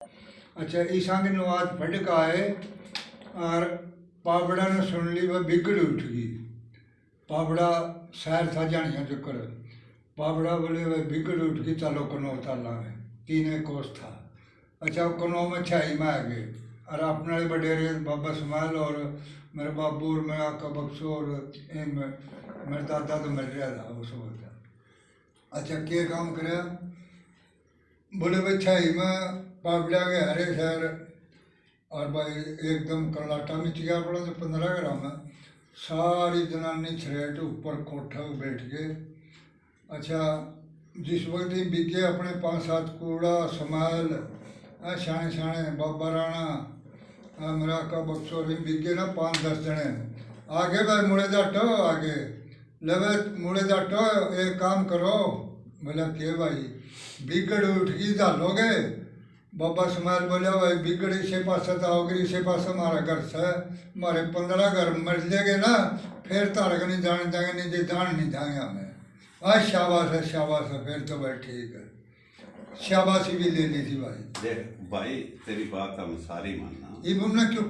अच्छा ईशांग नवाज फटक आए और पाबड़ा ने सुन ली वह बिगड़ उठ गई। पाबड़ा शहर था जानिया चक्कर। पाबड़ा बोले वह बिगड़ उठ गई, चलो कनो ताला में 3 कोस था। अच्छा कनो में छाई में आ गए और अपने बडेरे बाबा स्माइल और मेरे बाबू और मेरा आका बख्शो और मेरे दादा तो मिल रहा था उस वक्त। अच्छा क्या काम करे, बोले भाई छाई में पाबड़ा के हरे शहर और भाई एकदम कलाटा मिच गया पड़ा तो 15 ग्राम है। सारी जनानी छरेट ऊपर कोठा पे बैठ गए। अच्छा जिस वक्त ही बिके अपने 5-7 कूड़ा समाल शाने शाने बाबा राणा मेरा का बक्सो भी बिके ना 5-10 जने आगे भाई मुड़े जाटो आगे लवे मुड़े जाटो एक काम करो। बोला के भाई बिगड़ उठ गई डालोगे। बाबा स्माइल बोला भाई बिगड़ी से पास आओगे से पास हमारा घर से हमारे 15 घर मर लेगे ना फिर तारक नहीं जान जाएंगे, नहीं जे जान नहीं जाएंगे हमें। आज शाबाश है फिर तो भाई ठीक है, शाबाशी भी ले ली थी भाई। देख भाई तेरी बात हम सारी मानना। ये बोलना क्यों